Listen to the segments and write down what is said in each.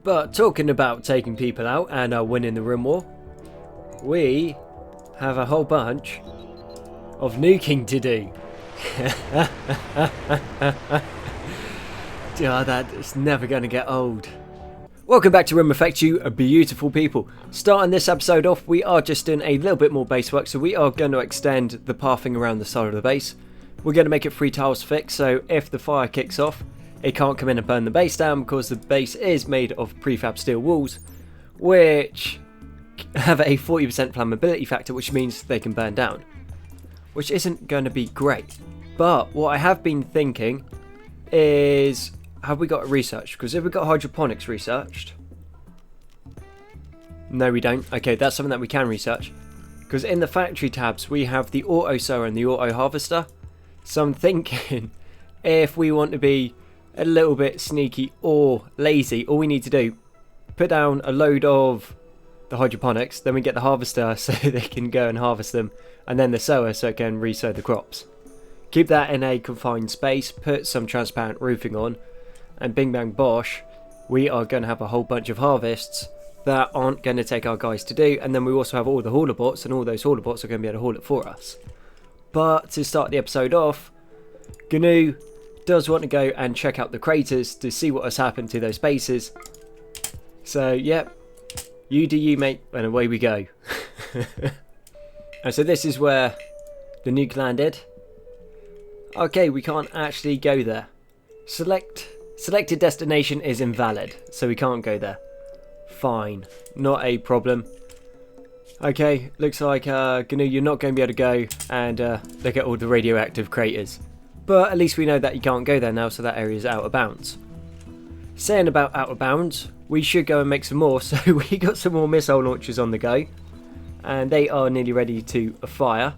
But talking about taking people out and winning the Rimwar, we have a whole bunch of nuking to do. Oh, that is never going to get old. Welcome back to Rimeffect, you beautiful people. Starting this episode off, we are just doing a little bit more base work, so we are going to extend the pathing around the side of the base. We're going to make it 3 tiles thick, so if the fire kicks off, it can't come in and burn the base down because the base is made of prefab steel walls, which have a 40% flammability factor, which means they can burn down, which isn't going to be great. But what I have been thinking is, have we got it researched? Because if we've got hydroponics researched... No, we don't. Okay, that's something that we can research. Because in the factory tabs, we have the auto sower and the auto harvester. So I'm thinking, if we want to be a little bit sneaky or lazy, all we need to do, put down a load of the hydroponics, then we get the harvester so they can go and harvest them, and then the sower so it can re-sow the crops. Keep that in a confined space, put some transparent roofing on, and bing bang bosh, we are going to have a whole bunch of harvests that aren't going to take our guys to do, and then we also have all the hauler bots, and all those hauler bots are going to be able to haul it for us. But to start the episode off, GNU does want to go and check out the craters to see what has happened to those bases. So, yep, you do you, mate, and away we go. And so this is where the nuke landed. Okay, we can't actually go there. Selected destination is invalid, so we can't go there. Fine, not a problem. Okay, looks like GNU, you're not going to be able to go and look at all the radioactive craters. But at least we know that you can't go there now, so that area is out of bounds. Saying about out of bounds, we should go and make some more. So we got some more missile launchers on the go, and they are nearly ready to fire.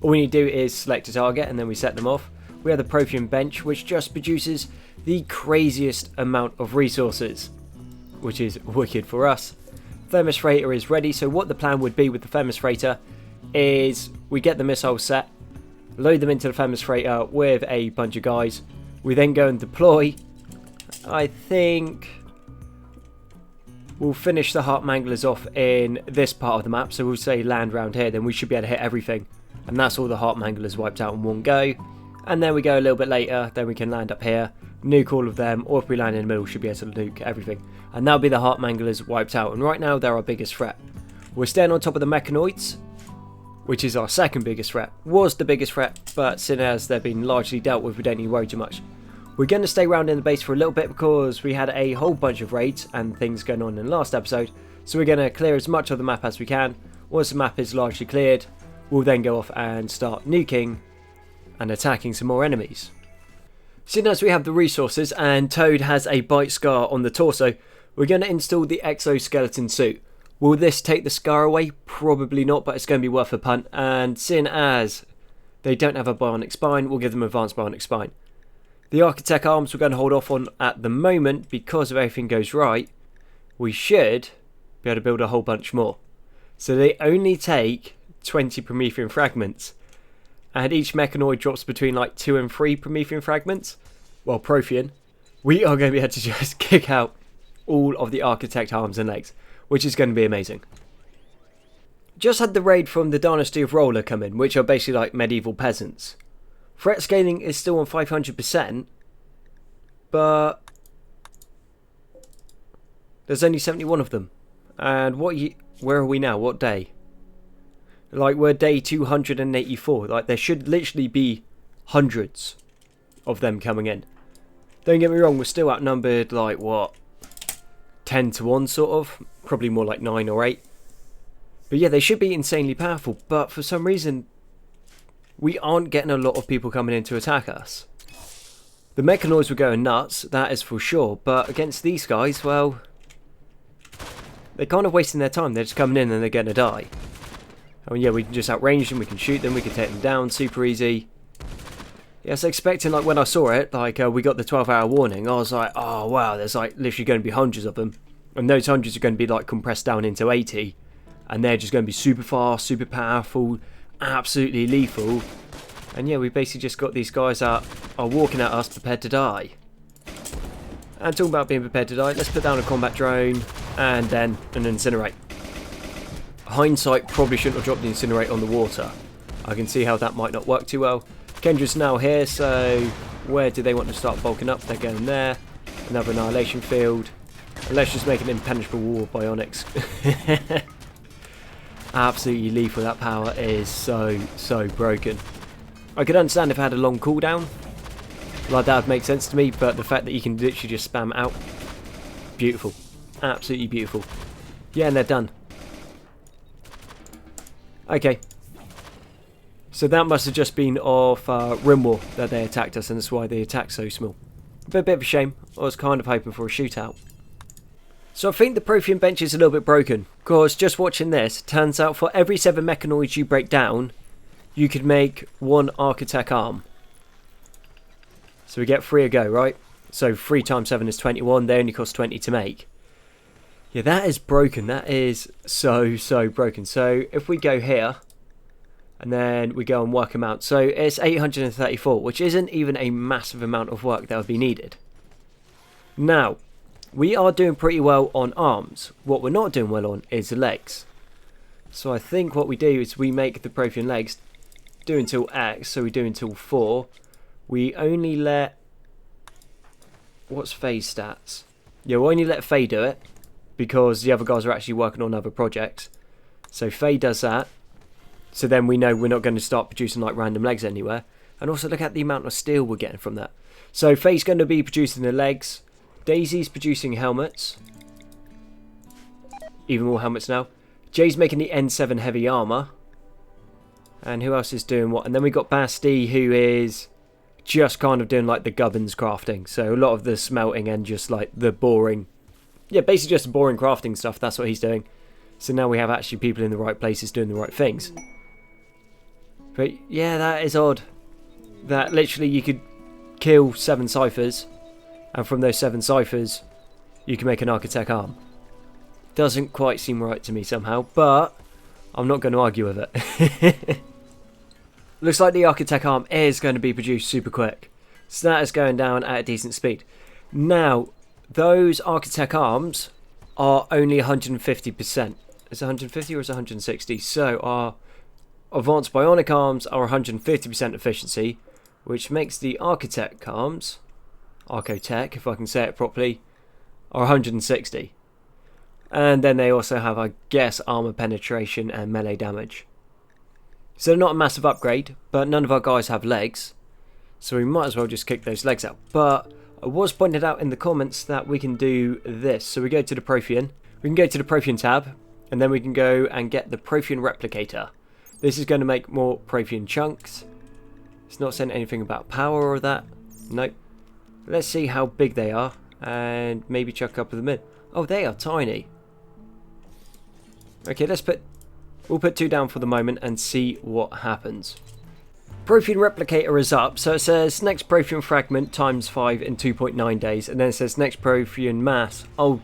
All we need to do is select a target and then we set them off. We have the Prothean bench, which just produces the craziest amount of resources, which is wicked for us. Thermos freighter is ready, so what the plan would be with the thermos freighter is we get the missiles set, load them into the thermos freighter with a bunch of guys. We then go and deploy. I think we'll finish the heart manglers off in this part of the map, so we'll say land round here, then we should be able to hit everything, and that's all the heart manglers wiped out in one go. And then we go a little bit later, then we can land up here, nuke all of them, or if we land in the middle, should be able to nuke everything, and that'll be the heart manglers wiped out. And right now they're our biggest threat. We're staying on top of the mechanoids, which is our second biggest threat. Was the biggest threat, but since as they've been largely dealt with, we don't need to worry too much. We're going to stay around in the base for a little bit because we had a whole bunch of raids and things going on in the last episode, so we're going to clear as much of the map as we can. Once the map is largely cleared, we'll then go off and start nuking and attacking some more enemies. Seeing as we have the resources and Toad has a bite scar on the torso, we're going to install the exoskeleton suit. Will this take the scar away? Probably not, but it's going to be worth a punt. And seeing as they don't have a bionic spine, we'll give them advanced bionic spine. The Archotech arms we're going to hold off on at the moment because if everything goes right, we should be able to build a whole bunch more. So they only take 20 Promethean fragments. And each mechanoid drops between like 2 and 3 Promethean fragments. Well, Prothean. We are going to be able to just kick out all of the Archotech arms and legs, which is going to be amazing. Just had the raid from the Dynasty of Roller come in, which are basically like medieval peasants. Threat scaling is still on 500%, but there's only 71 of them. And where are we now? What day? Like, we're day 284. Like, there should literally be hundreds of them coming in. Don't get me wrong, we're still outnumbered, like, what? 10 to 1, sort of. Probably more like 9 or 8. But yeah, they should be insanely powerful. But for some reason, we aren't getting a lot of people coming in to attack us. The mechanoids were going nuts, that is for sure. But against these guys, well, they're kind of wasting their time. They're just coming in and they're going to die. I mean, yeah, we can just outrange them, we can shoot them, we can take them down super easy. Yeah, so expecting, like, when I saw it, like, we got the 12-hour warning, I was like, oh, wow, there's, like, literally going to be hundreds of them. And those hundreds are going to be, like, compressed down into 80. And they're just going to be super fast, super powerful, absolutely lethal. And yeah, we basically just got these guys that are walking at us prepared to die. And talking about being prepared to die, let's put down a combat drone and then an incinerate. Hindsight, probably shouldn't have dropped the incinerate on the water. I can see how that might not work too well. Kendra's now here, so where do they want to start bulking up? They're going there. Another annihilation field. And let's just make an impenetrable wall of bionics. Absolutely lethal. That power is so broken. I could understand if I had a long cooldown. Like that would make sense to me, but the fact that you can literally just spam out. Beautiful. Absolutely beautiful. Yeah, and they're done. Okay. So that must have just been off Rimworld that they attacked us, and that's why they attacked so small. But a bit of a shame. I was kind of hoping for a shootout. So I think the Prothean bench is a little bit broken, because just watching this, turns out for every 7 mechanoids you break down, you could make 1 Archotech arm. So we get 3 a go, right? So 3 times 7 is 21, they only cost 20 to make. Yeah, that is broken. That is so broken. So if we go here, and then we go and work them out. So it's 834, which isn't even a massive amount of work that would be needed. Now, we are doing pretty well on arms. What we're not doing well on is the legs. So I think what we do is we make the Prothean legs do until X, so we do until 4. We only let... What's Faye's stats? Yeah, we'll only let Faye do it, because the other guys are actually working on other projects. So Faye does that. So then we know we're not going to start producing like random legs anywhere. And also look at the amount of steel we're getting from that. So Faye's going to be producing the legs. Daisy's producing helmets. Even more helmets now. Jay's making the N7 heavy armor. And who else is doing what? And then we got Basti, who is just kind of doing like the gubbins crafting. So a lot of the smelting and just like the boring... Yeah, basically just boring crafting stuff. That's what he's doing. So now we have actually people in the right places doing the right things. But yeah, that is odd. That literally you could kill 7 ciphers, and from those 7 ciphers you can make an Archotech arm. Doesn't quite seem right to me somehow, but I'm not going to argue with it. Looks like the Archotech arm is going to be produced super quick. So that is going down at a decent speed. Now, those Archotech arms are only 150%. Is it 150 or is it 160? So our advanced bionic arms are 150% efficiency, which makes the Archotech arms, Archotech, if I can say it properly, are 160. And then they also have, I guess, armor penetration and melee damage. So they're not a massive upgrade, but none of our guys have legs, so we might as well just kick those legs out. But I was pointed out in the comments that we can do this. So we go to the Prothean. We can go to the Prothean tab, and then we can go and get the Prothean replicator. This is going to make more Prothean chunks. It's not saying anything about power or that. Nope. Let's see how big they are, and maybe chuck a couple of them in. Oh, they are tiny. Okay, we'll put 2 down for the moment and see what happens. Prothean replicator is up, so it says next Prothean fragment times 5 in 2.9 days, and then it says next Prothean mass. Oh,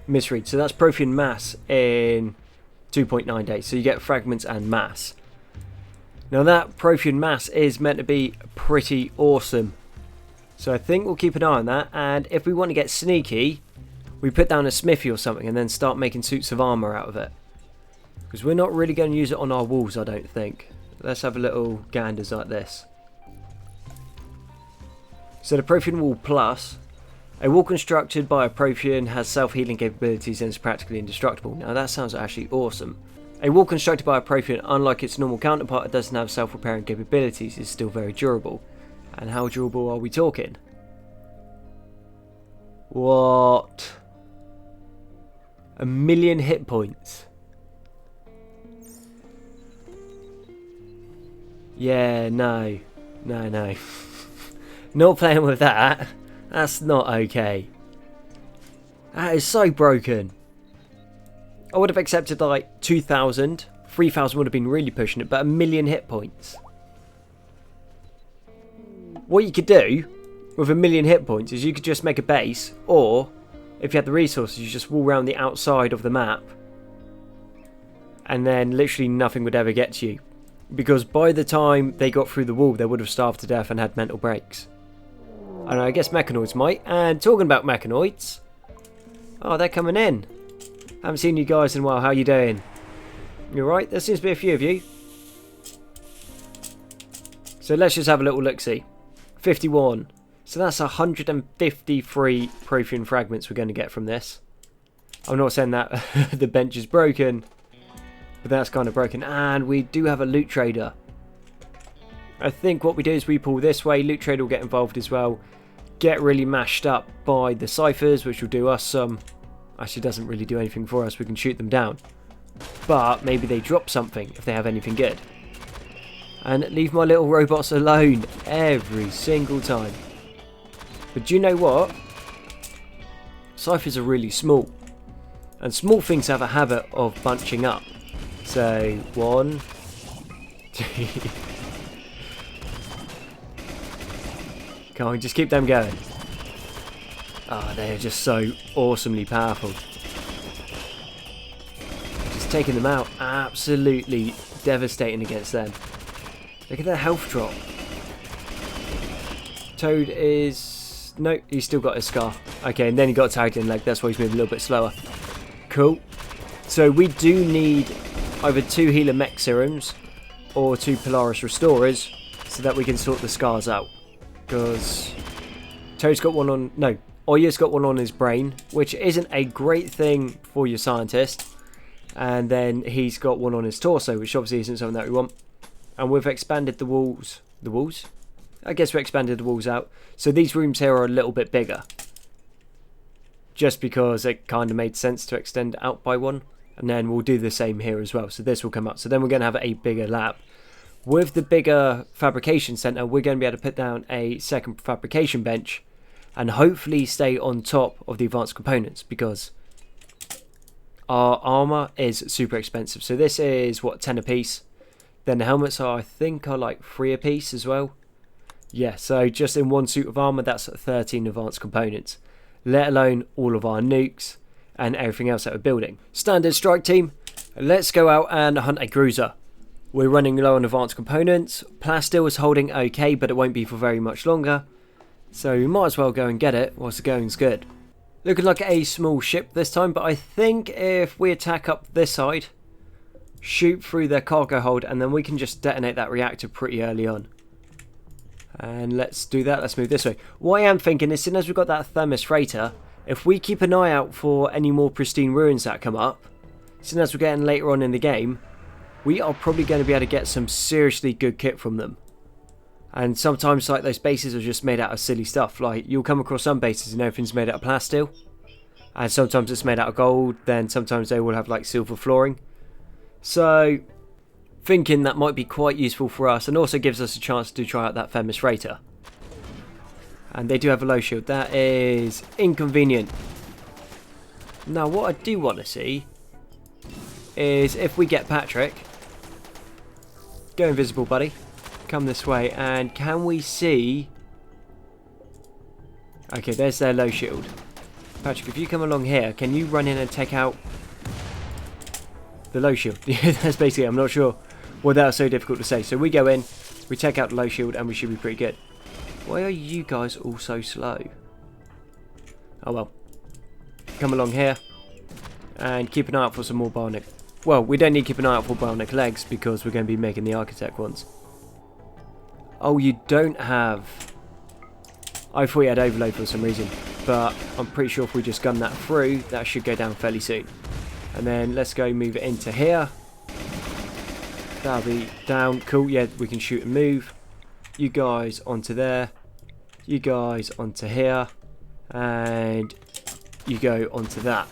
misread. So that's Prothean mass in 2.9 days. So you get fragments and mass. Now that Prothean mass is meant to be pretty awesome. So I think we'll keep an eye on that, and if we want to get sneaky, we put down a smithy or something and then start making suits of armor out of it. Because we're not really going to use it on our walls, I don't think. Let's have a little ganders like this. So the Prothean Wall Plus. A wall constructed by a Prothean has self-healing capabilities and is practically indestructible. Now that sounds actually awesome. A wall constructed by a Prothean, unlike its normal counterpart that doesn't have self-repairing capabilities, is still very durable. And how durable are we talking? What? 1,000,000 hit points. Yeah, no. Not playing with that. That's not okay. That is so broken. I would have accepted like 2,000. 3,000 would have been really pushing it, but 1,000,000 hit points. What you could do with 1,000,000 hit points is you could just make a base, or if you had the resources, you just wall around the outside of the map, and then literally nothing would ever get to you. Because by the time they got through the wall, they would have starved to death and had mental breaks. And I guess mechanoids might. And talking about mechanoids, oh, they're coming in. Haven't seen you guys in a while. How you doing? You alright? There seems to be a few of you. So let's just have a little look-see. 51. So that's 153 Prothean fragments we're going to get from this. I'm not saying that the bench is broken, but that's kind of broken. And we do have a loot trader. I think what we do is we pull this way. Loot trader will get involved as well. Get really mashed up by the ciphers, which will do us some... Actually doesn't really do anything for us. We can shoot them down. But maybe they drop something if they have anything good. And leave my little robots alone every single time. But do you know what? Ciphers are really small. And small things have a habit of bunching up. So, 1, 2... Come on, just keep them going. Ah, they are just so awesomely powerful. Just taking them out, absolutely devastating against them. Look at their health drop. Toad is... No, he's still got his scar. Okay, and then he got tagged in leg, that's why he's moving a little bit slower. Cool. So we do need either 2 healer mech serums or 2 Polaris restorers so that we can sort the scars out. Because Toad's got one on... No, Oya's got one on his brain, which isn't a great thing for your scientist. And then he's got one on his torso, which obviously isn't something that we want. And we've expanded the walls. The walls? I guess we expanded the walls out. So these rooms here are a little bit bigger. Just because it kind of made sense to extend out by 1. And then we'll do the same here as well. So this will come up. So then we're going to have a bigger lab. With the bigger fabrication center, we're going to be able to put down a second fabrication bench. And hopefully stay on top of the advanced components. Because our armor is super expensive. So this is, what, 10 a piece. Then the helmets are, I think, are like 3 a piece as well. Yeah, so just in one suit of armor, that's 13 advanced components. Let alone all of our nukes and everything else that we're building. Standard strike team, let's go out and hunt a cruiser. We're running low on advanced components. Plastil is holding okay, but it won't be for very much longer. So we might as well go and get it whilst the going's good. Looking like a small ship this time, but I think if we attack up this side, shoot through their cargo hold, and then we can just detonate that reactor pretty early on. And let's do that. Let's move this way. What I am thinking is, soon as we've got that thermos freighter, if we keep an eye out for any more pristine ruins that come up, soon as we're getting later on in the game, we are probably going to be able to get some seriously good kit from them. And sometimes, like, those bases are just made out of silly stuff. Like, you'll come across some bases and everything's made out of plastil. And sometimes it's made out of gold. Then sometimes they will have, like, silver flooring. So, thinking that might be quite useful for us, and also gives us a chance to try out that thermos freighter. And they do have a low shield. That is inconvenient. Now, what I do want to see is if we get Patrick. Go invisible, buddy. Come this way, and can we see... Okay, there's their low shield. Patrick, if you come along here, can you run in and take out the low shield? That's basically it. I'm not sure why that was so difficult to say. So we go in, we take out the low shield, and we should be pretty good. Why are you guys all so slow? Oh well. Come along here, and keep an eye out for some more bionic... Well, we don't need to keep an eye out for bionic legs, because we're going to be making the Archotech ones. Oh, you don't have... I thought you had overload for some reason, but I'm pretty sure if we just gun that through, that should go down fairly soon. And then let's go move it into here. That'll be down. Cool, yeah, we can shoot and move. You guys onto there. You guys onto here. And you go onto that.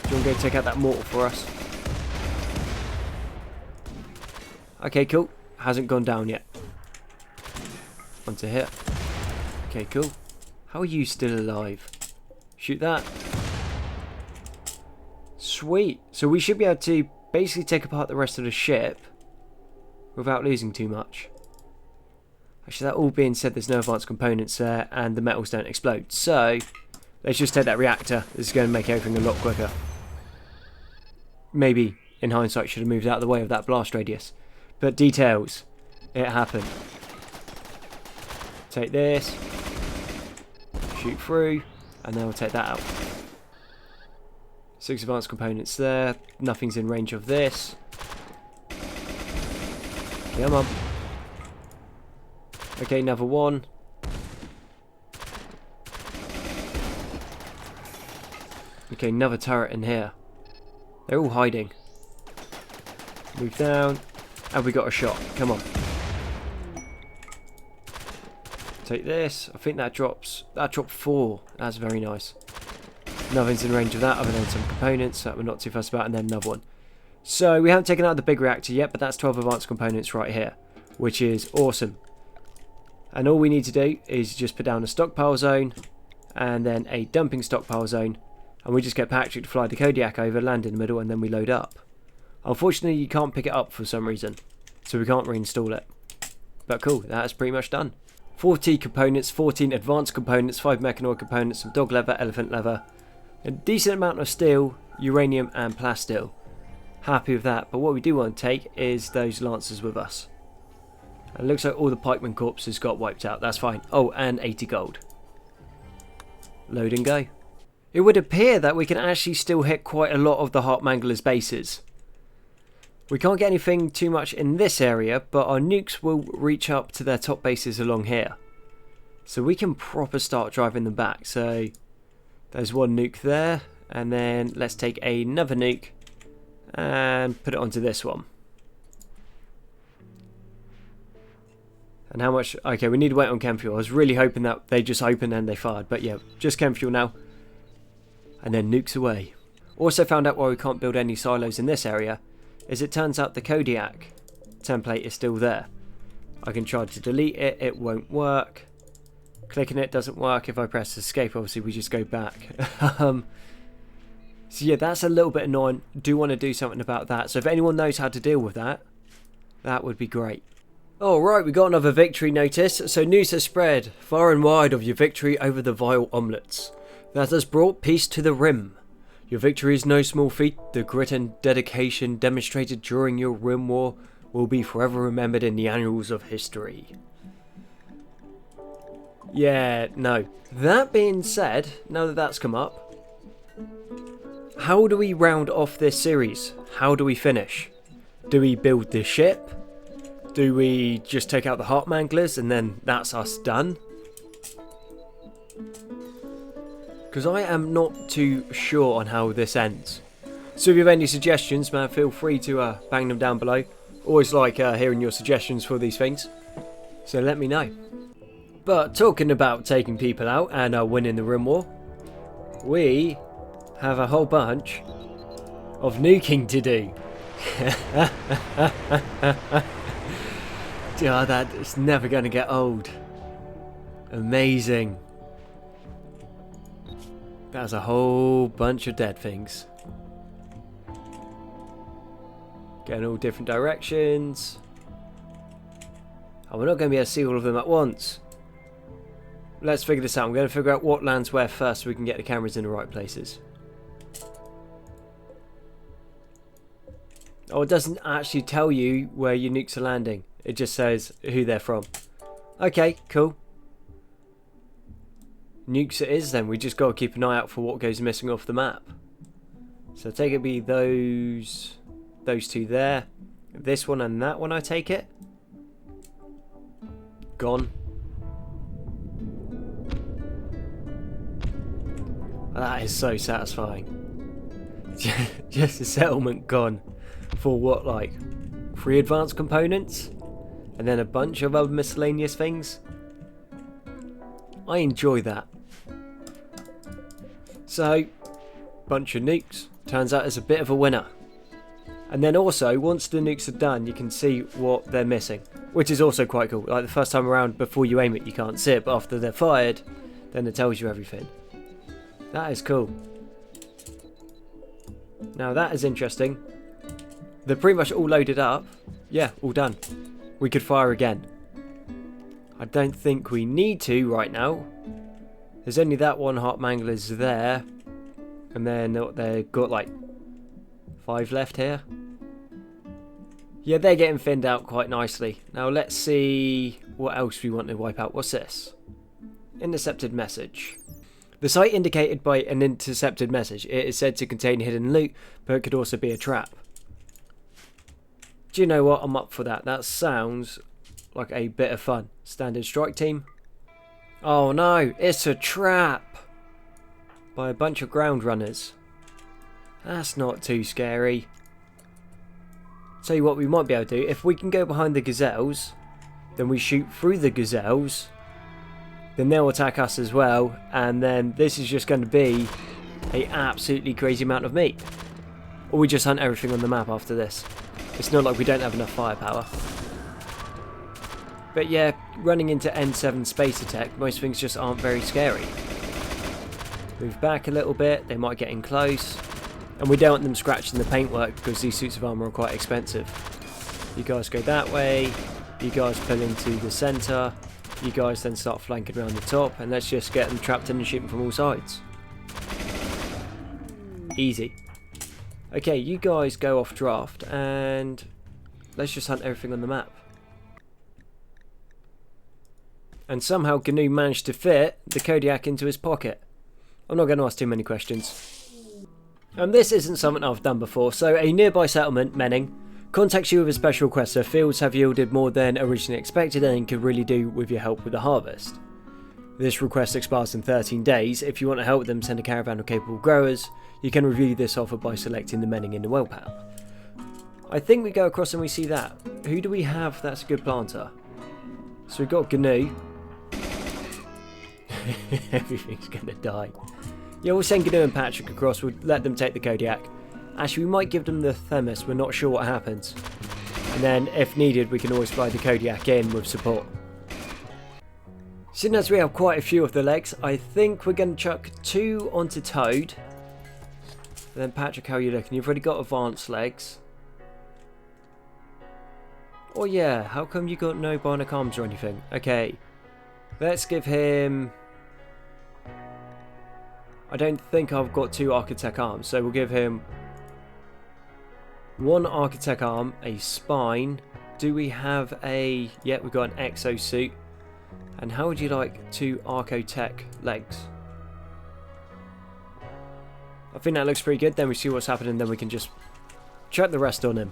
Do you want to go take out that mortar for us? Okay, cool. Hasn't gone down yet. Onto here. Okay, cool. How are you still alive? Shoot that. Sweet. So we should be able to basically take apart the rest of the ship without losing too much. Actually, that all being said, there's no advanced components there and the metals don't explode. So let's just take that reactor. This is going to make everything a lot quicker. Maybe, in hindsight, should have moved out of the way of that blast radius. But details. It happened. Take this. Shoot through. And then we'll take that out. 6 advanced components there. Nothing's in range of this. Come on. Okay, another one. Okay, another turret in here. They're all hiding. Move down. And we got a shot. Come on. Take this. I think that drops. That dropped 4. That's very nice. Nothing's in range of that other than some components that we're not too fussed about, and then another one. So we haven't taken out the big reactor yet, but that's 12 advanced components right here, which is awesome. And all we need to do is just put down a stockpile zone and then a dumping stockpile zone, and we just get Patrick to fly the Kodiak over, land in the middle, and then we load up. Unfortunately, you can't pick it up for some reason, so we can't reinstall it. But cool, that's pretty much done. 40 components, 14 advanced components, 5 mechanoid components, some dog leather, elephant leather, a decent amount of steel, uranium and plasteel. Happy with that, but what we do want to take is those lancers with us. It looks like all the pikeman corpses got wiped out, that's fine. Oh, and 80 gold. Load and go. It would appear that we can actually still hit quite a lot of the Heart Mangler's bases. We can't get anything too much in this area, but our nukes will reach up to their top bases along here. So we can proper start driving them back. So there's one nuke there, and then let's take another nuke and put it onto this one. And how much? Okay, we need to wait on chem fuel. I was really hoping that they just opened and they fired, but yeah, just chem fuel now. And then nukes away. Also found out why we can't build any silos in this area is it turns out the Kodiak template is still there. I can try to delete it, it won't work. Clicking it doesn't work. If I press escape, obviously we just go back. So yeah, that's a little bit annoying. Do want to do something about that. So if anyone knows how to deal with that, that would be great. Alright, we got another victory notice. So news has spread far and wide of your victory over the vile omelettes. That has brought peace to the Rim. Your victory is no small feat. The grit and dedication demonstrated during your Rim War will be forever remembered in the annals of history. Yeah, no. That being said, now that that's come up, how do we round off this series? How do we finish? Do we build the ship? Do we just take out the Heart Manglers and then that's us done? Because I am not too sure on how this ends. So if you have any suggestions, man, feel free to bang them down below. Always like hearing your suggestions for these things. So let me know. But talking about taking people out and winning the Rim War, we have a whole bunch of nuking to do. Oh, that is never going to get old. Amazing. That's a whole bunch of dead things. Going all different directions. Oh, we're not going to be able to see all of them at once. Let's figure this out. I'm going to figure out what lands where first so we can get the cameras in the right places. Oh, it doesn't actually tell you where your nukes are landing. It just says who they're from. Okay, cool. Nukes it is then. We just got to keep an eye out for what goes missing off the map. So take it be those two there. This one and that one, I take it. Gone. That is so satisfying. Just a settlement gone. For what, like 3 advanced components? And then a bunch of other miscellaneous things? I enjoy that. So, bunch of nukes. Turns out it's a bit of a winner. And then also, once the nukes are done, you can see what they're missing. Which is also quite cool. Like the first time around, before you aim it, you can't see it. But after they're fired, then it tells you everything. That is cool. Now that is interesting. They're pretty much all loaded up. Yeah, all done. We could fire again. I don't think we need to right now. There's only that one Heart Mangler's there. And then they've got like 5 left here. Yeah, they're getting thinned out quite nicely. Now let's see what else we want to wipe out. What's this? Intercepted message. The site indicated by an intercepted message. It is said to contain hidden loot, but it could also be a trap. Do you know what? I'm up for that. That sounds like a bit of fun. Standard strike team. Oh no, it's a trap by a bunch of ground runners. That's not too scary. Tell you what we might be able to do. If we can go behind the gazelles, then we shoot through the gazelles. Then they'll attack us as well, and then this is just going to be an absolutely crazy amount of meat. Or we just hunt everything on the map after this. It's not like we don't have enough firepower. But yeah, running into N7 space attack, most things just aren't very scary. Move back a little bit, they might get in close. And we don't want them scratching the paintwork because these suits of armour are quite expensive. You guys go that way, you guys pull into the centre. You guys then start flanking around the top, and let's just get them trapped in and shoot them from all sides. Easy. Okay, you guys go off draft, and let's just hunt everything on the map. And somehow GNU managed to fit the Kodiak into his pocket. I'm not going to ask too many questions. And this isn't something I've done before, so a nearby settlement, Menning, contacts you with a special request. So fields have yielded more than originally expected and could really do with your help with the harvest. This request expires in 13 days. If you want to help them send a caravan of capable growers, you can review this offer by selecting the Menning in the Wellpap. I think we go across and we see that. Who do we have that's a good planter? So we've got GNU. Everything's going to die. Yeah, we'll send GNU and Patrick across. We'll let them take the Kodiak. Actually, we might give them the Themis. We're not sure what happens. And then, if needed, we can always fly the Kodiak in with support. Seeing as we have quite a few of the legs, I think we're going to chuck 2 onto Toad. And then, Patrick, how are you looking? You've already got advanced legs. Oh yeah, how come you got no bionic arms or anything? Okay, let's give him... I don't think I've got 2 Archotech arms, so we'll give him 1 Archotech arm, a spine. Do we have a... yeah, we've got an exosuit. And how would you like 2 Archotech legs? I think that looks pretty good. Then we see what's happening, then we can just chuck the rest on him.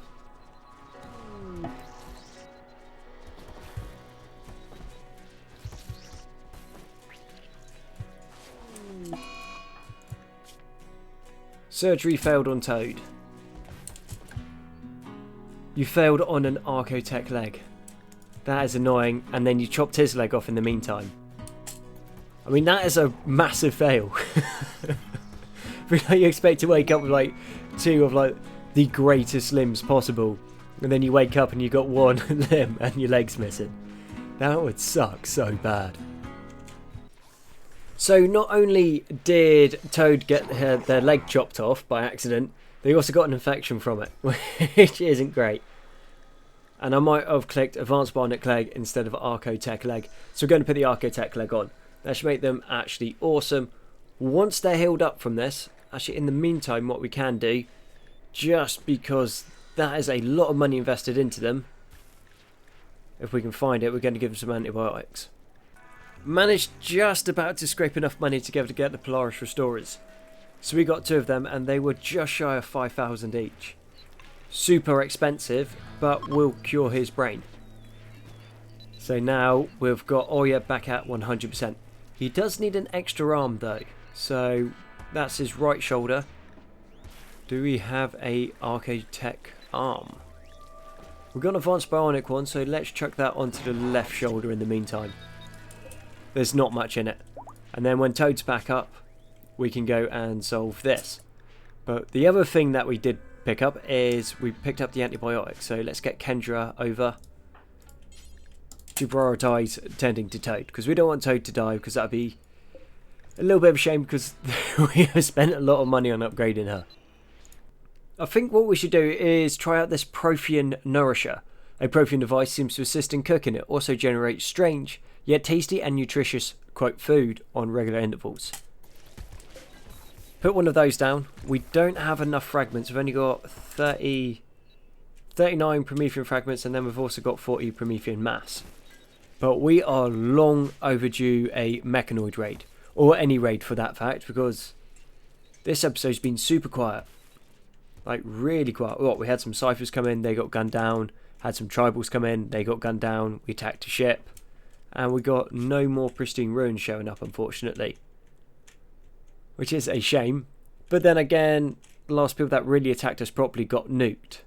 Surgery failed on Toad. You failed on an Archotech leg. That is annoying, and then you chopped his leg off in the meantime. I mean, that is a massive fail. You expect to wake up with like 2 of like the greatest limbs possible, and then you wake up and you got 1 limb and your leg's missing. That would suck so bad. So not only did Toad get their leg chopped off by accident, they also got an infection from it, which isn't great. And I might have clicked Advanced Bionic Leg instead of Archotech Leg. So we're going to put the Archotech Leg on. That should make them actually awesome. Once they're healed up from this, actually in the meantime what we can do, just because that is a lot of money invested into them, if we can find it, we're going to give them some antibiotics. Managed just about to scrape enough money together to get the Polaris Restorers. So we got 2 of them and they were just shy of 5,000 each. Super expensive, but will cure his brain. So now we've got Oya back at 100%. He does need an extra arm though, so that's his right shoulder. Do we have a Archotech arm? We've got an advanced bionic one, so let's chuck that onto the left shoulder in the meantime. There's not much in it. And then when Toad's back up, we can go and solve this. But the other thing that we did pick up is we picked up the antibiotics. So let's get Kendra over to prioritise tending to Toad, because we don't want Toad to die, because that would be a little bit of a shame, because we have spent a lot of money on upgrading her. I think what we should do is try out this Prothean Nourisher. A Prothean device seems to assist in cooking. It also generates strange yet tasty and nutritious, quote, food on regular intervals. Put one of those down. We don't have enough fragments. We've only got 39 Promethean fragments, and then we've also got 40 Promethean mass. But we are long overdue a mechanoid raid, or any raid for that fact, because this episode's been super quiet. Like, really quiet. Oh, we had some ciphers come in, they got gunned down. Had some tribals come in, they got gunned down. We attacked a ship. And we got no more pristine ruins showing up, unfortunately. Which is a shame. But then again, the last people that really attacked us properly got nuked.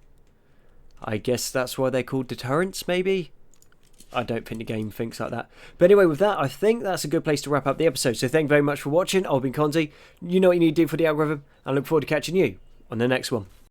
I guess that's why they're called deterrents, maybe? I don't think the game thinks like that. But anyway, with that, I think that's a good place to wrap up the episode. So thank you very much for watching. I've been Conzi. You know what you need to do for the algorithm. I look forward to catching you on the next one.